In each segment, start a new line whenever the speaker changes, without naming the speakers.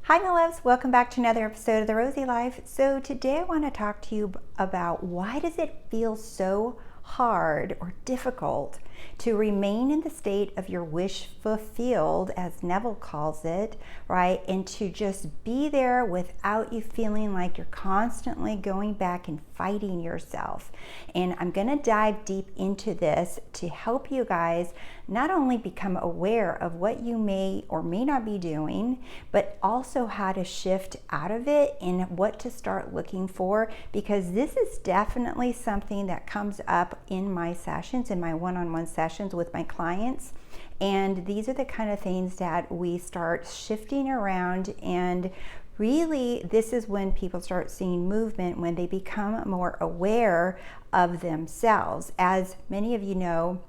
Hi my loves, welcome back to another episode of The Rosey Life. So today I want to talk to you about why does it feel so hard or difficult to remain in the state of your wish fulfilled, as Neville calls it, right? And to just be there without you feeling like you're constantly going back and fighting yourself. And I'm going to dive deep into this to help you guys not only become aware of what you may or may not be doing, but also how to shift out of it and what to start looking for, because this is definitely something that comes up in my sessions, in my one-on-one sessions with my clients. And these are the kind of things that we start shifting around, and really this is when people start seeing movement, when they become more aware of themselves. As many of you know,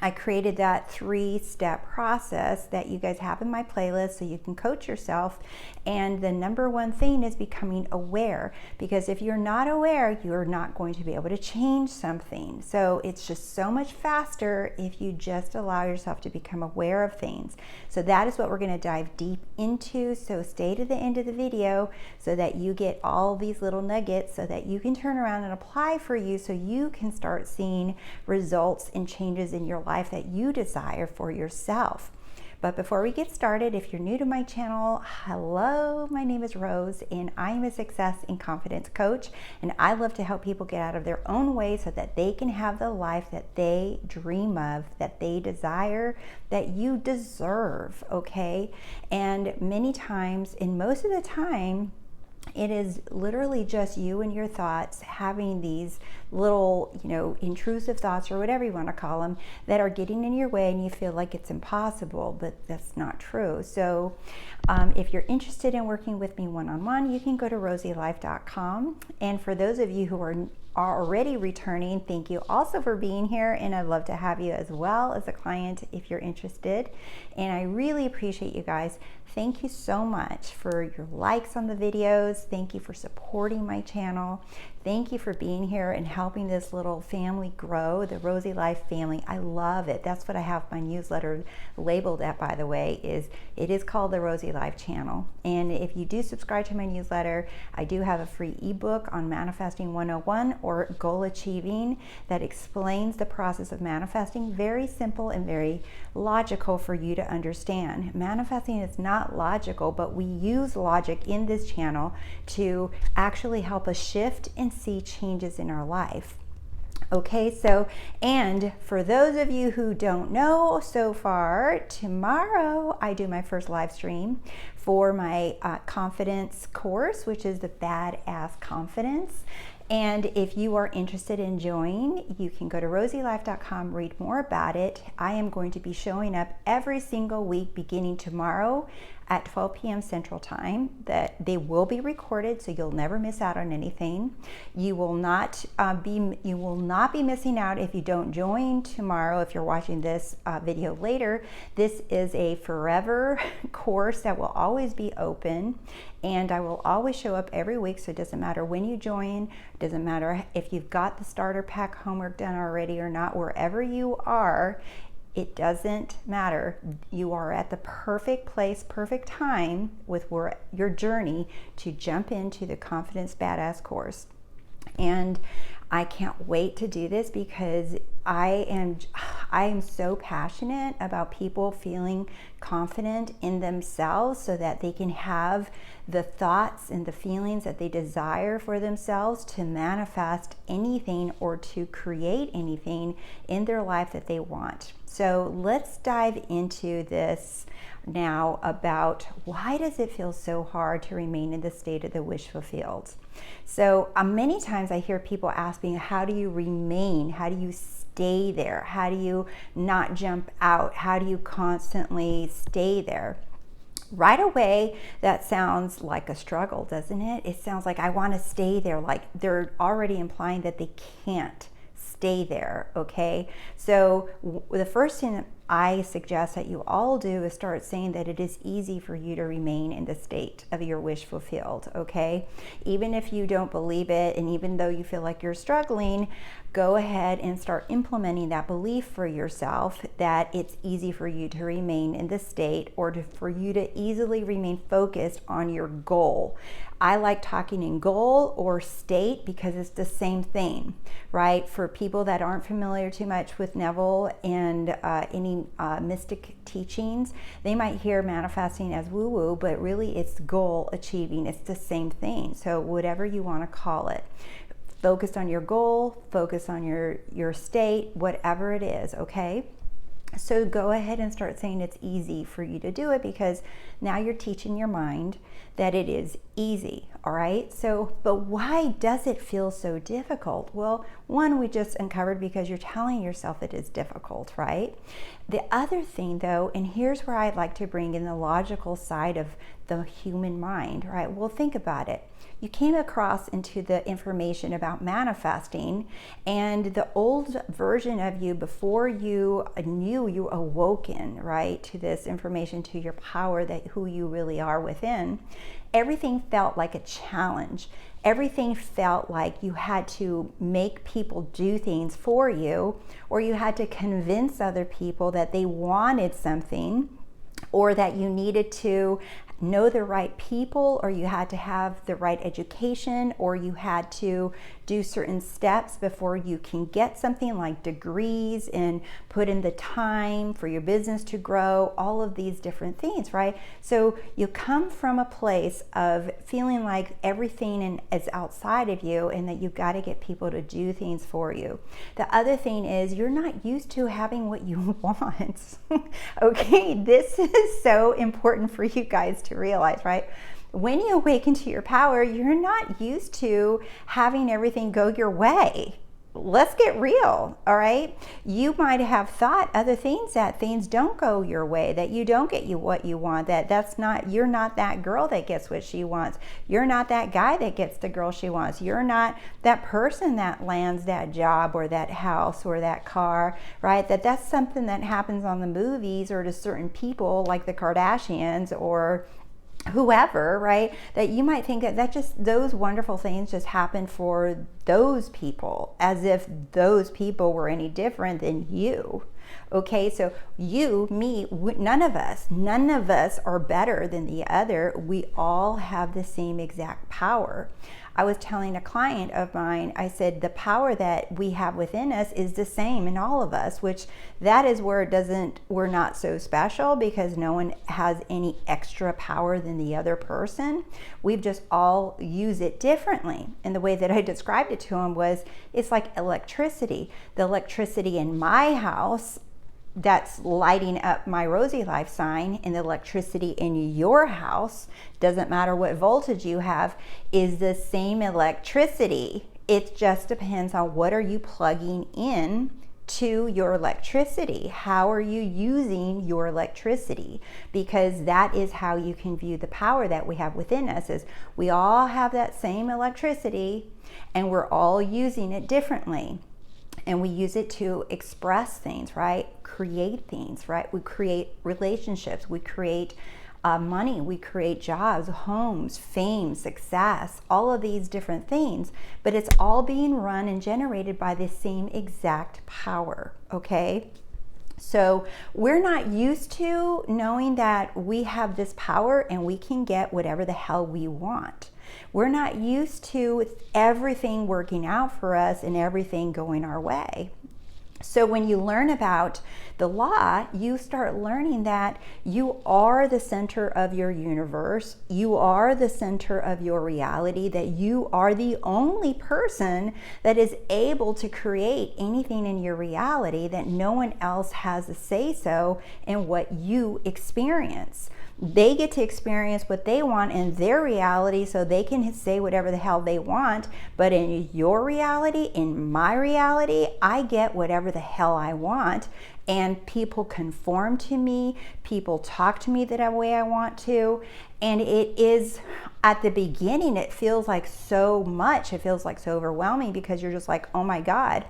I created that 3-step process that you guys have in my playlist so you can coach yourself. And the number one thing is becoming aware, because if you're not aware, you're not going to be able to change something. So it's just so much faster if you just allow yourself to become aware of things. So that is what we're going to dive deep into. So stay to the end of the video so that you get all these little nuggets so that you can turn around and apply for you, so you can start seeing results and changes in your life that you desire for yourself. But before we get started, if you're new to my channel, hello, my name is Rose and I am a success and confidence coach, and I love to help people get out of their own way so that they can have the life that they dream of, that they desire, that you deserve, okay? And many times, and most of the time, it is literally just you and your thoughts having these little, intrusive thoughts, or whatever you want to call them, that are getting in your way, and you feel like it's impossible, but that's not true. So if you're interested in working with me one-on-one, you can go to TheRoseyLife.com. And for those of you who are already returning, thank you also for being here, and I'd love to have you as well as a client if you're interested. And I really appreciate you guys. Thank you so much for your likes on the videos. Thank you for supporting my channel. Thank you for being here and helping this little family grow, the Rosey Life family. I love it. That's what I have my newsletter labeled at, by the way, it is called the Rosey Life channel. And if you do subscribe to my newsletter, I do have a free ebook on Manifesting 101, or goal achieving, that explains the process of manifesting. Very simple and very logical for you to understand. Manifesting is not logical, but we use logic in this channel to actually help us shift and see changes in our life. Okay, so, and for those of you who don't know so far, tomorrow I do my first live stream for my confidence course, which is the Badass Confidence. And if you are interested in joining, you can go to RoseyLife.com, read more about it. I am going to be showing up every single week beginning tomorrow at 12 p.m. Central Time. That they will be recorded, so you'll never miss out on anything. You will not be missing out if you don't join tomorrow. If you're watching this video later, this is a forever course that will always be open, and I will always show up every week. So it doesn't matter when you join, doesn't matter if you've got the starter pack homework done already or not, wherever you are. It doesn't matter. You are at the perfect place, perfect time with your journey to jump into the Confidence Badass course. And I can't wait to do this, because I am so passionate about people feeling confident in themselves so that they can have the thoughts and the feelings that they desire for themselves to manifest anything or to create anything in their life that they want. So let's dive into this now about why does it feel so hard to remain in the state of the wish fulfilled. So many times I hear people asking, how do you remain? How do you stay there? How do you not jump out? How do you constantly stay there? Right away, that sounds like a struggle, doesn't it? It sounds like I want to stay there, like they're already implying that they can't stay there, okay? So the first thing I suggest that you all do is start saying that it is easy for you to remain in the state of your wish fulfilled, okay? Even if you don't believe it, and even though you feel like you're struggling, go ahead and start implementing that belief for yourself that it's easy for you to remain in this state, or for you to easily remain focused on your goal. I like talking in goal or state because it's the same thing, right? For people that aren't familiar too much with Neville and any mystic teachings, they might hear manifesting as woo-woo, but really it's goal achieving. It's the same thing. So whatever you want to call it. Focus on your goal, focus on your state, whatever it is, okay? So go ahead and start saying it's easy for you to do it, because now you're teaching your mind that it is easy, all right? So, but why does it feel so difficult? Well, one, we just uncovered because you're telling yourself it is difficult, right? The other thing though, and here's where I'd like to bring in the logical side of the human mind, right? Well, think about it. You came across into the information about manifesting, and the old version of you before you knew you awoken, right, to this information, to your power, that who you really are within, everything felt like a challenge. Everything felt like you had to make people do things for you, or you had to convince other people that they wanted something, or that you needed to know the right people, or you had to have the right education, or you had to do certain steps before you can get something like degrees and put in the time for your business to grow, all of these different things, right? So you come from a place of feeling like everything is outside of you, and that you've got to get people to do things for you. The other thing is you're not used to having what you want. Okay, this is so important for you guys to realize, right? When you awaken to your power, you're not used to having everything go your way. Let's get real, all right? You might have thought other things, that things don't go your way, that you don't get what you want, you're not that girl that gets what she wants. You're not that guy that gets the girl she wants. You're not that person that lands that job or that house or that car, right? That's something that happens on the movies or to certain people like the Kardashians or whoever, right? That you might think that just those wonderful things just happen for those people, as if those people were any different than you. Okay, so you, me, none of us are better than the other. We all have the same exact power. I was telling a client of mine, I said, the power that we have within us is the same in all of us, which that is where we're not so special, because no one has any extra power than the other person. We've just all use it differently. And the way that I described it to him was, it's like electricity. The electricity in my house that's lighting up my Rosey Life sign, and the electricity in your house, doesn't matter what voltage you have, is the same electricity. It just depends on what are you plugging in to your electricity. How are you using your electricity? Because that is how you can view the power that we have within us. Is we all have that same electricity, and we're all using it differently. And we use it to express things, right? Create things, right? We create relationships, we create money, we create jobs, homes, fame, success, all of these different things. But it's all being run and generated by the same exact power, okay? So we're not used to knowing that we have this power and we can get whatever the hell we want. We're not used to everything working out for us and everything going our way. So when you learn about the law, you start learning that you are the center of your universe. You are the center of your reality, that you are the only person that is able to create anything in your reality, that no one else has a say-so in what you experience. They get to experience what they want in their reality, so they can say whatever the hell they want. But in your reality, in my reality, I get whatever the hell I want. And people conform to me. People talk to me that way I want to. And it is At the beginning, it feels like so much. It feels like so overwhelming because you're just like, oh my God,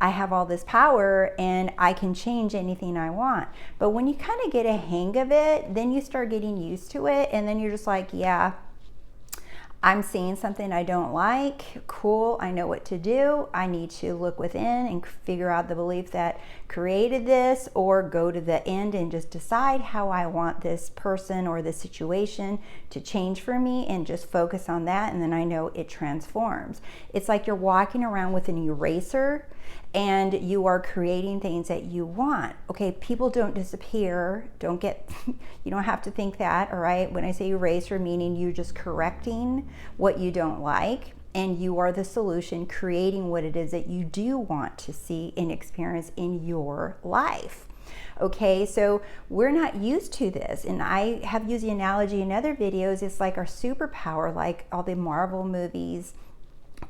I have all this power and I can change anything I want. But when you kind of get a hang of it, then you start getting used to it. And then you're just like, yeah, I'm seeing something I don't like. Cool, I know what to do. I need to look within and figure out the belief that created this, or go to the end and just decide how I want this person or this situation to change for me and just focus on that. And then I know it transforms. It's like you're walking around with an eraser and you are creating things that you want. Okay, people don't disappear. You don't have to think that, all right? When I say eraser, meaning you're just correcting what you don't like, and you are the solution, creating what it is that you do want to see and experience in your life. Okay, so we're not used to this, and I have used the analogy in other videos. It's like our superpower, like all the Marvel movies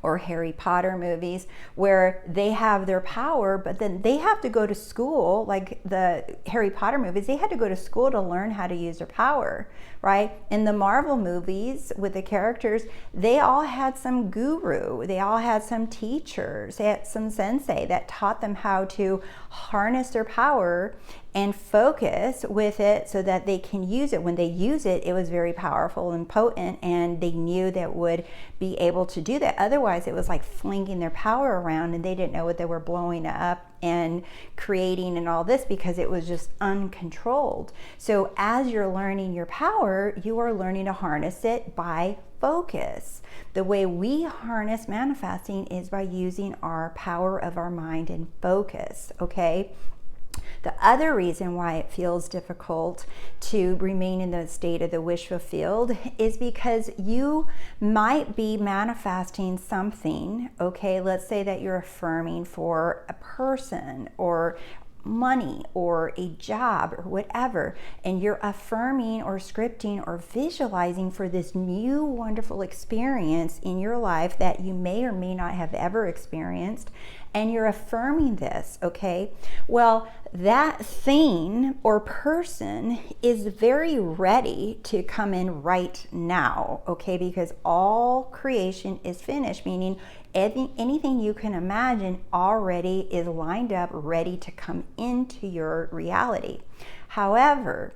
or Harry Potter movies, where they have their power, but then they have to go to school. Like the Harry Potter movies, they had to go to school to learn how to use their power, right? In the Marvel movies with the characters, they all had some guru, they all had some teachers, they had some sensei that taught them how to harness their power and focus with it so that they can use it. When they use it, it was very powerful and potent, and they knew that would be able to do that. Otherwise, it was like flinging their power around, and they didn't know what they were blowing up and creating and all this, because it was just uncontrolled. So as you're learning your power, you are learning to harness it by focus. The way we harness manifesting is by using our power of our mind and focus, okay? The other reason why it feels difficult to remain in the state of the wish fulfilled is because you might be manifesting something, okay? Let's say that you're affirming for a person or money or a job or whatever, and you're affirming or scripting or visualizing for this new wonderful experience in your life that you may or may not have ever experienced, and you're affirming this, okay? Well, that thing or person is very ready to come in right now, okay? Because all creation is finished, meaning anything you can imagine already is lined up, ready to come into your reality. However,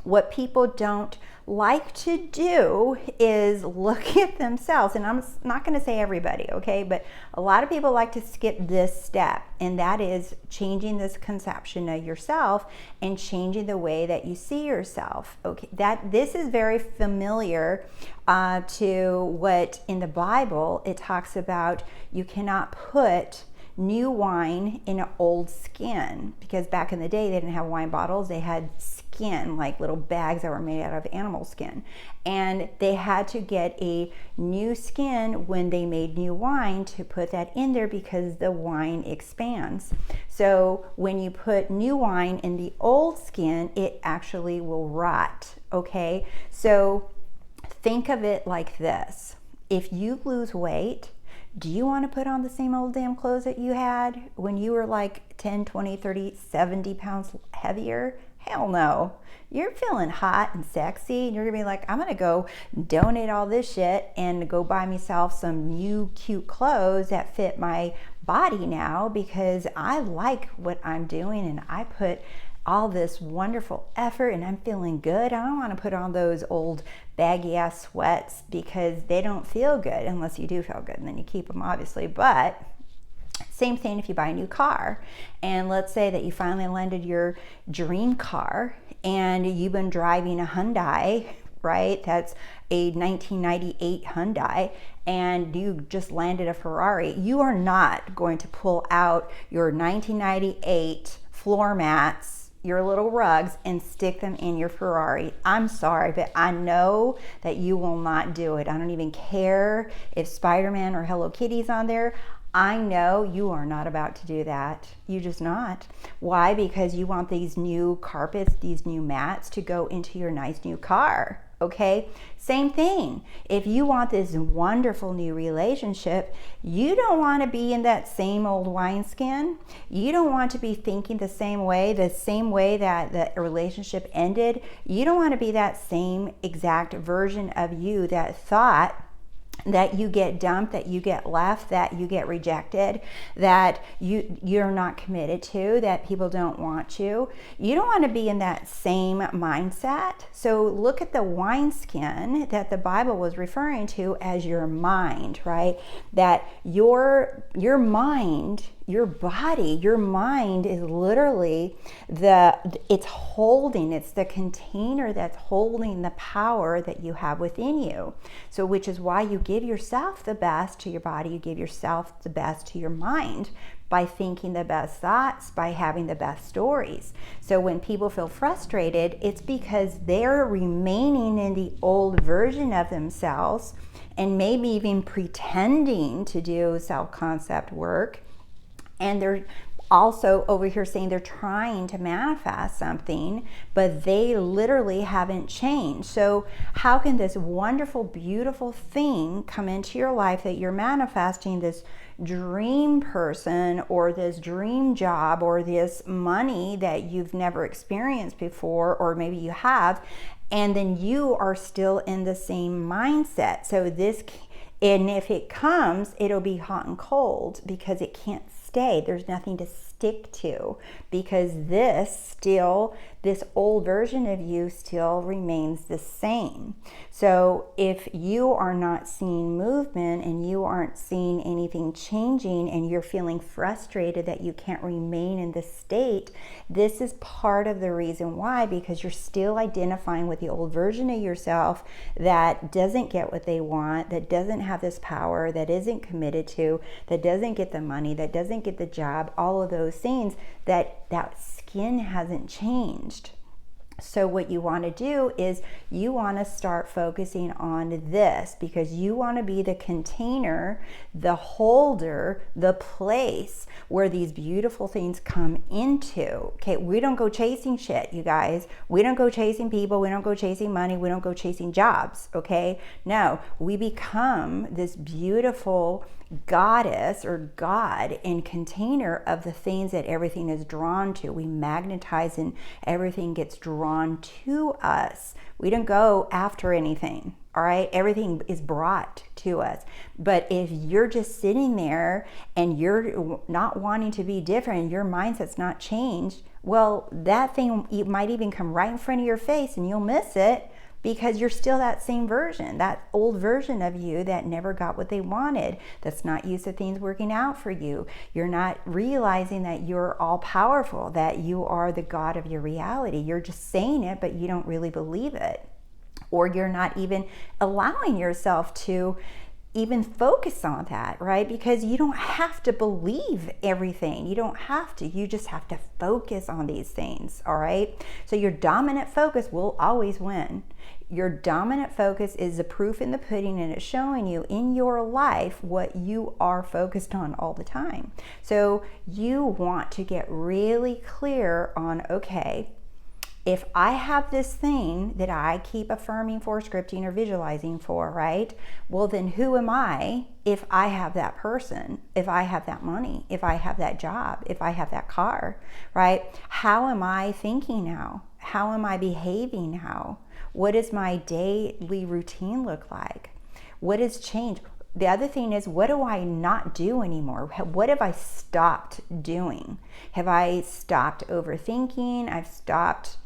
what people don't like to do is look at themselves, and I'm not going to say everybody, okay, but a lot of people like to skip this step, and that is changing this conception of yourself and changing the way that you see yourself. Okay, this is very familiar to what in the Bible it talks about. You cannot put new wine in an old skin, because back in the day they didn't have wine bottles, they had skin, like little bags that were made out of animal skin, and they had to get a new skin when they made new wine to put that in there, because the wine expands. So when you put new wine in the old skin, it actually will rot, okay? So think of it like this: if you lose weight, do you want to put on the same old damn clothes that you had when you were like 10, 20, 30, 70 pounds heavier? Hell no. You're feeling hot and sexy, and you're gonna be like, I'm gonna go donate all this shit and go buy myself some new cute clothes that fit my body now, because I like what I'm doing and I put all this wonderful effort and I'm feeling good. I don't want to put on those old baggy ass sweats because they don't feel good, unless you do feel good, and then you keep them obviously. But same thing if you buy a new car, and let's say that you finally landed your dream car and you've been driving a Hyundai, right? That's a 1998 Hyundai, and you just landed a Ferrari. You are not going to pull out your 1998 floor mats, your little rugs, and stick them in your Ferrari. I'm sorry, but I know that you will not do it. I don't even care if Spider-Man or Hello Kitty's on there. I know you are not about to do that. You just not. Why? Because you want these new carpets, these new mats to go into your nice new car. okay? Same thing. If you want this wonderful new relationship, you don't want to be in that same old wineskin. You don't want to be thinking the same way that the relationship ended. You don't want to be that same exact version of you that thought that you get dumped, that you get left, that you get rejected, that you're not committed to, that people don't want you. You don't want to be in that same mindset. So look at the wineskin that the Bible was referring to as your mind, right? That your mind, your body, your mind is literally it's the container that's holding the power that you have within you. So which is why you give yourself the best to your body, you give yourself the best to your mind by thinking the best thoughts, by having the best stories. So when people feel frustrated, it's because they're remaining in the old version of themselves and maybe even pretending to do self-concept work. And they're also over here saying they're trying to manifest something, but they literally haven't changed. So how can this wonderful, beautiful thing come into your life that you're manifesting, this dream person or this dream job or this money that you've never experienced before, or maybe you have, and then you are still in the same mindset? So and if it comes, it'll be hot and cold because it can't stay. There's nothing to stick to because this old version of you still remains the same. So if you are not seeing movement and you aren't seeing anything changing and you're feeling frustrated that you can't remain in this state, this is part of the reason why, because you're still identifying with the old version of yourself that doesn't get what they want, that doesn't have this power, that isn't committed to, that doesn't get the money, that doesn't get the job, all of those things, that skin hasn't changed. So what you want to do is you want to start focusing on this, because you want to be the container, the holder, the place where these beautiful things come into. Okay, we don't go chasing shit, you guys. We don't go chasing people. We don't go chasing money. We don't go chasing jobs. Okay, no, we become this beautiful goddess or God and container of the things that everything is drawn to. We magnetize and everything gets drawn to us. We don't go after anything, all right? Everything is brought to us. But if you're just sitting there and you're not wanting to be different, your mindset's not changed, well, that thing might even come right in front of your face and you'll miss it, because you're still that same version, that old version of you that never got what they wanted, that's not used to things working out for you. You're not realizing that you're all powerful, that you are the God of your reality. You're just saying it, but you don't really believe it. Or you're not even allowing yourself to even focus on that, right? Because you don't have to believe everything. You don't have to. You just have to focus on these things, all right? So your dominant focus will always win. Your dominant focus is the proof in the pudding, and it's showing you in your life what you are focused on all the time. So you want to get really clear on, okay, if I have this thing that I keep affirming for, scripting, or visualizing for, right? Well, then who am I if I have that person, if I have that money, if I have that job, if I have that car, right? How am I thinking now? How am I behaving now? What does my daily routine look like? What has changed? The other thing is, what do I not do anymore? What have I stopped doing? Have I stopped overthinking? I've stopped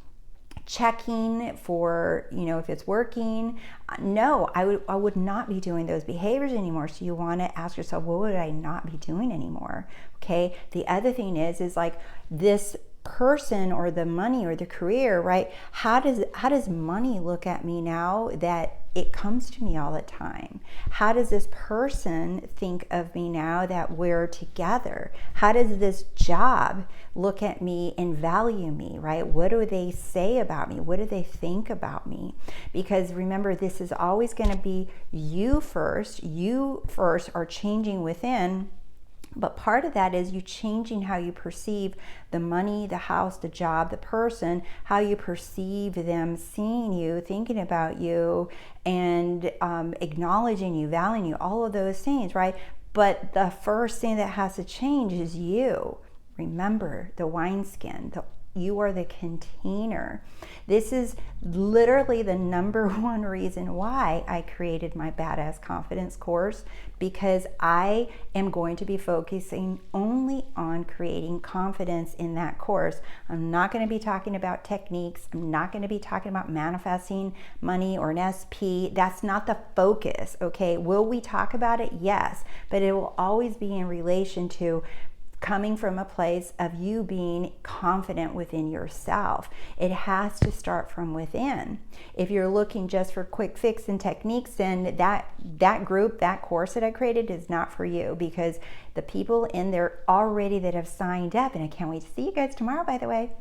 checking for, if it's working. No, I would not be doing those behaviors anymore. So you want to ask yourself, what would I not be doing anymore? Okay. The other thing is like this person or the money or the career, right? How does money look at me now that it comes to me all the time? How does this person think of me now that we're together? How does this job look at me and value me, right? What do they say about me? What do they think about me? Because remember, this is always going to be you first. You first are changing within, But part of that is you changing how you perceive the money, the house, the job, the person, how you perceive them seeing you, thinking about you, and acknowledging you, valuing you, all of those things, right? But the first thing that has to change is you. Remember the wineskin, you are the container. This is literally the number one reason why I created my Badass Confidence course, because I am going to be focusing only on creating confidence in that course. I'm not going to be talking about techniques. I'm not going to be talking about manifesting money or an SP. That's not the focus, okay? Will we talk about it? Yes, but it will always be in relation to coming from a place of you being confident within yourself. It has to start from within. If you're looking just for quick fix and techniques, then that group, that course that I created is not for you, because the people in there already that have signed up, and I can't wait to see you guys tomorrow, by the way.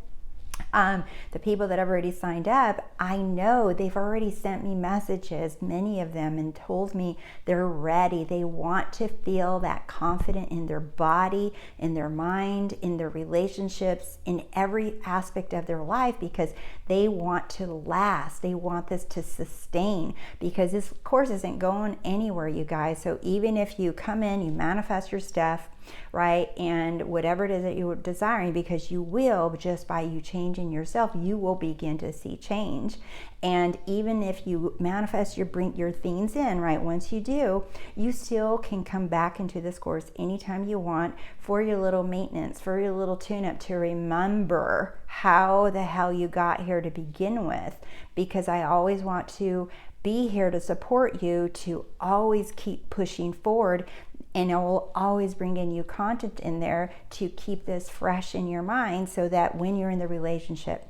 The people that have already signed up, I know they've already sent me messages, many of them, and told me they're ready. They want to feel that confident in their body, in their mind, in their relationships, in every aspect of their life, because they want to last. They want this to sustain, because this course isn't going anywhere, you guys. So even if you come in, you manifest your stuff, right? And whatever it is that you're desiring, because you will, just by you changing yourself, you will begin to see change. And even if you manifest, bring your things in, right? Once you do, you still can come back into this course anytime you want for your little maintenance, for your little tune-up, to remember how the hell you got here to begin with, because I always want to be here to support you, to always keep pushing forward. And I will always bring in new content in there to keep this fresh in your mind, so that when you're in the relationship,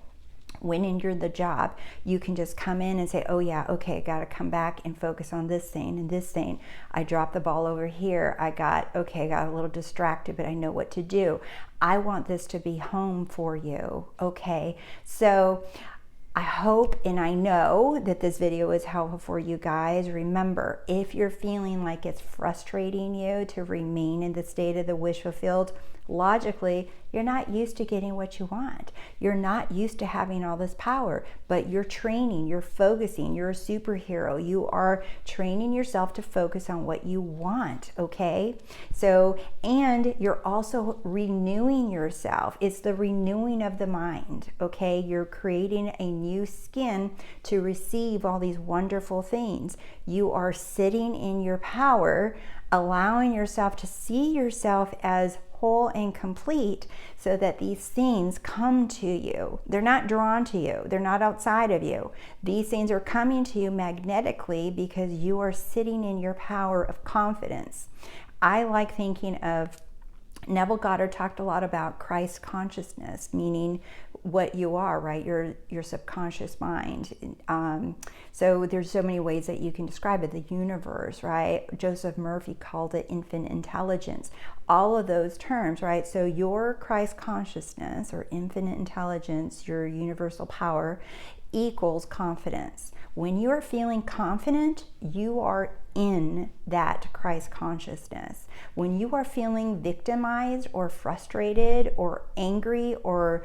when you're in the job, you can just come in and say, oh yeah, okay, I got to come back and focus on this thing and this thing. I dropped the ball over here. I got a little distracted, but I know what to do. I want this to be home for you, okay? So I hope and I know that this video is helpful for you guys. Remember, if you're feeling like it's frustrating you to remain in the state of the wish fulfilled, logically, you're not used to getting what you want. You're not used to having all this power, but you're training, you're focusing, you're a superhero. You are training yourself to focus on what you want, okay? So, and you're also renewing yourself. It's the renewing of the mind, okay? You're creating a new skin to receive all these wonderful things. You are sitting in your power, allowing yourself to see yourself as whole and complete, so that these things come to you. They're not drawn to you. They're not outside of you. These things are coming to you magnetically because you are sitting in your power of confidence. I like thinking of, Neville Goddard talked a lot about Christ consciousness, meaning what you are, right? Your subconscious mind. So there's so many ways that you can describe it. The universe, right? Joseph Murphy called it infinite intelligence. All of those terms, right? So your Christ consciousness or infinite intelligence, your universal power, equals confidence. When you are feeling confident, you are in that Christ consciousness. When you are feeling victimized or frustrated or angry or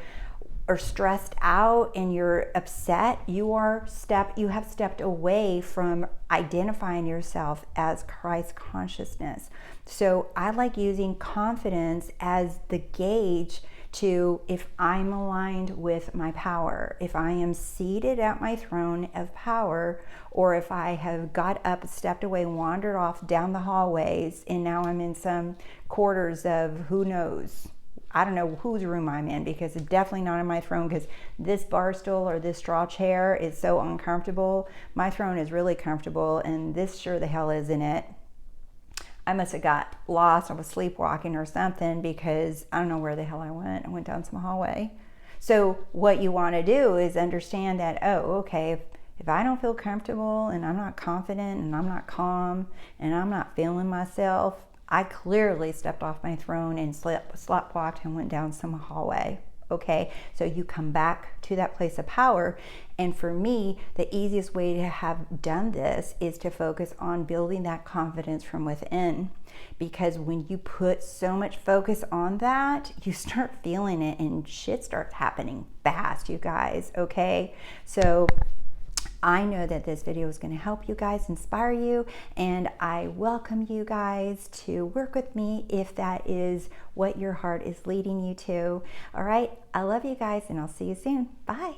stressed out and you're upset, you have stepped away from identifying yourself as Christ consciousness. So I like using confidence as the gauge to, if I'm aligned with my power, if I am seated at my throne of power, or if I have got up, stepped away, wandered off down the hallways, and now I'm in some quarters of who knows, I don't know whose room I'm in, because it's definitely not in my throne, because this bar stool or this straw chair is so uncomfortable. My throne is really comfortable, and this sure the hell isn't it. I must have got lost. I was sleepwalking or something, because I don't know where the hell I went. I went down some hallway. So what you want to do is understand that, oh, okay, if I don't feel comfortable and I'm not confident and I'm not calm and I'm not feeling myself, I clearly stepped off my throne and sleepwalked and went down some hallway. Okay, so you come back to that place of power. And for me, the easiest way to have done this is to focus on building that confidence from within. Because when you put so much focus on that, you start feeling it and shit starts happening fast, you guys. Okay, so I know that this video is going to help you guys, inspire you, and I welcome you guys to work with me if that is what your heart is leading you to. All right, I love you guys, and I'll see you soon. Bye.